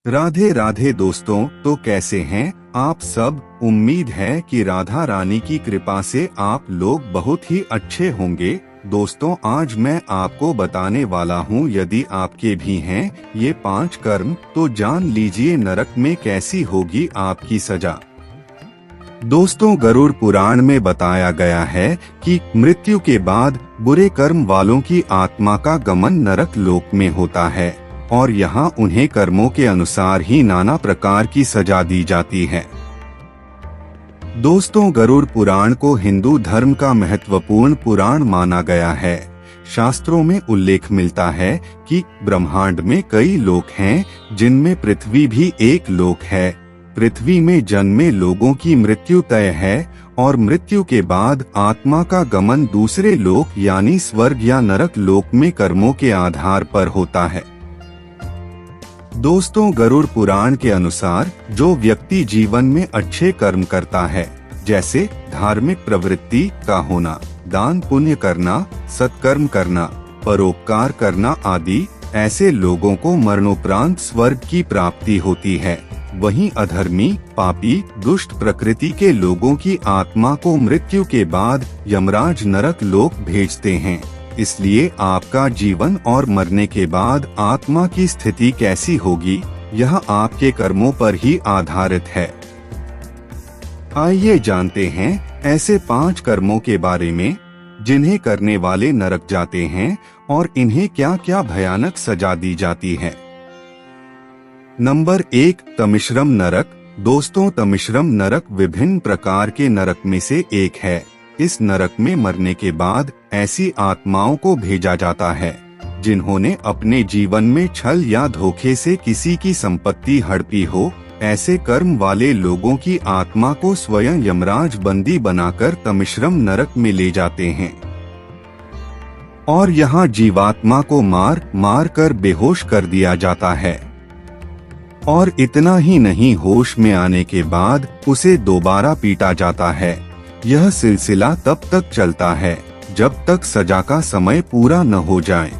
राधे राधे दोस्तों, तो कैसे हैं आप सब। उम्मीद है कि राधा रानी की कृपा से आप लोग बहुत ही अच्छे होंगे। दोस्तों, आज मैं आपको बताने वाला हूँ, यदि आपके भी हैं ये 5 कर्म तो जान लीजिए नरक में कैसी होगी आपकी सजा। दोस्तों, गरुड़ पुराण में बताया गया है कि मृत्यु के बाद बुरे कर्म वालों की आत्मा का गमन नरक लोक में होता है और यहाँ उन्हें कर्मों के अनुसार ही नाना प्रकार की सजा दी जाती है। दोस्तों, गरुड़ पुराण को हिंदू धर्म का महत्वपूर्ण पुराण माना गया है। शास्त्रों में उल्लेख मिलता है कि ब्रह्मांड में कई लोक हैं, जिनमें पृथ्वी भी एक लोक है। पृथ्वी में जन्मे लोगों की मृत्यु तय है और मृत्यु के बाद आत्मा का गमन दूसरे लोक यानी स्वर्ग या नरक लोक में कर्मों के आधार पर होता है। दोस्तों, गरुड़ पुराण के अनुसार जो व्यक्ति जीवन में अच्छे कर्म करता है, जैसे धार्मिक प्रवृत्ति का होना, दान पुण्य करना, सत्कर्म करना, परोपकार करना आदि, ऐसे लोगों को मरणोपरांत स्वर्ग की प्राप्ति होती है। वहीं अधर्मी, पापी, दुष्ट प्रकृति के लोगों की आत्मा को मृत्यु के बाद यमराज नरक लोक भेजते हैं। इसलिए आपका जीवन और मरने के बाद आत्मा की स्थिति कैसी होगी, यह आपके कर्मों पर ही आधारित है। आइए जानते हैं ऐसे 5 कर्मों के बारे में, जिन्हें करने वाले नरक जाते हैं और इन्हें क्या क्या भयानक सजा दी जाती है। नंबर 1, तमिश्रम नरक। दोस्तों, तमिश्रम नरक विभिन्न प्रकार के नरक में से एक है। इस नरक में मरने के बाद ऐसी आत्माओं को भेजा जाता है जिन्होंने अपने जीवन में छल या धोखे से किसी की संपत्ति हड़पी हो। ऐसे कर्म वाले लोगों की आत्मा को स्वयं यमराज बंदी बनाकर तमिश्रम नरक में ले जाते हैं और यहाँ जीवात्मा को मार कर बेहोश कर दिया जाता है। और इतना ही नहीं, होश में आने के बाद उसे दोबारा पीटा जाता है। यह सिलसिला तब तक चलता है जब तक सजा का समय पूरा न हो जाए।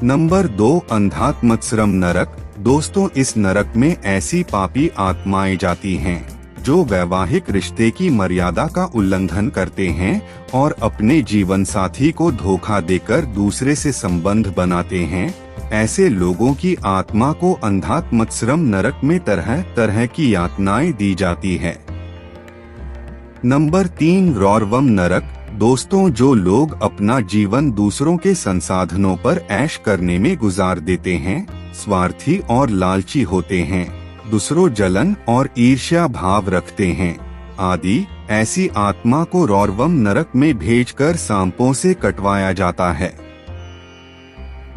नंबर 2, अंधात्मत्सरम नरक। दोस्तों, इस नरक में ऐसी पापी आत्माएं जाती हैं जो वैवाहिक रिश्ते की मर्यादा का उल्लंघन करते हैं और अपने जीवन साथी को धोखा देकर दूसरे से संबंध बनाते हैं। ऐसे लोगों की आत्मा को अंधात्मत्सरम नरक में तरह तरह की यातनाएं दी जाती है। नंबर 3, रौरवम नरक। दोस्तों, जो लोग अपना जीवन दूसरों के संसाधनों पर ऐश करने में गुजार देते हैं, स्वार्थी और लालची होते हैं, दूसरों जलन और ईर्ष्या भाव रखते हैं आदि, ऐसी आत्मा को रौरवम नरक में भेजकर सांपों से कटवाया जाता है।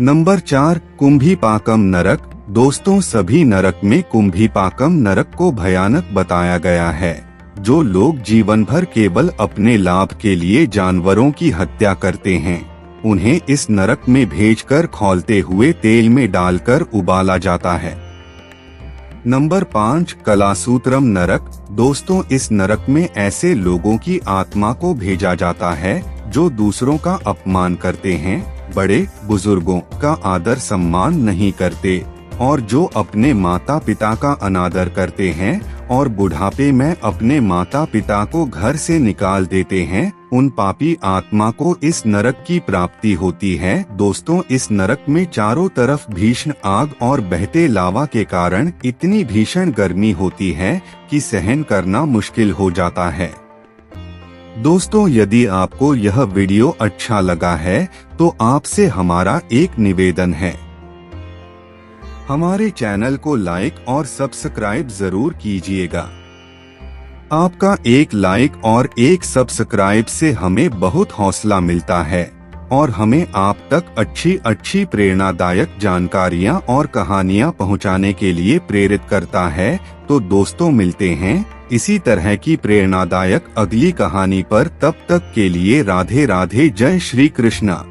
नंबर 4, कुंभीपाकम नरक। दोस्तों, सभी नरक में कुंभीपाकम नरक को भयानक बताया गया है। जो लोग जीवन भर केवल अपने लाभ के लिए जानवरों की हत्या करते हैं, उन्हें इस नरक में भेजकर खौलते हुए तेल में डालकर उबाला जाता है। नंबर 5, कलासूत्रम नरक। दोस्तों, इस नरक में ऐसे लोगों की आत्मा को भेजा जाता है जो दूसरों का अपमान करते हैं, बड़े बुजुर्गों का आदर सम्मान नहीं करते और जो अपने माता पिता का अनादर करते हैं और बुढ़ापे में अपने माता पिता को घर से निकाल देते हैं, उन पापी आत्मा को इस नरक की प्राप्ति होती है। दोस्तों, इस नरक में चारों तरफ भीषण आग और बहते लावा के कारण इतनी भीषण गर्मी होती है कि सहन करना मुश्किल हो जाता है। दोस्तों, यदि आपको यह वीडियो अच्छा लगा है तो आपसे हमारा एक निवेदन है, हमारे चैनल को लाइक और सब्सक्राइब जरूर कीजिएगा। आपका एक लाइक और एक सब्सक्राइब से हमें बहुत हौसला मिलता है और हमें आप तक अच्छी अच्छी प्रेरणादायक जानकारियां और कहानियां पहुंचाने के लिए प्रेरित करता है। तो दोस्तों, मिलते हैं इसी तरह की प्रेरणादायक अगली कहानी पर। तब तक के लिए राधे राधे, जय श्री कृष्णा।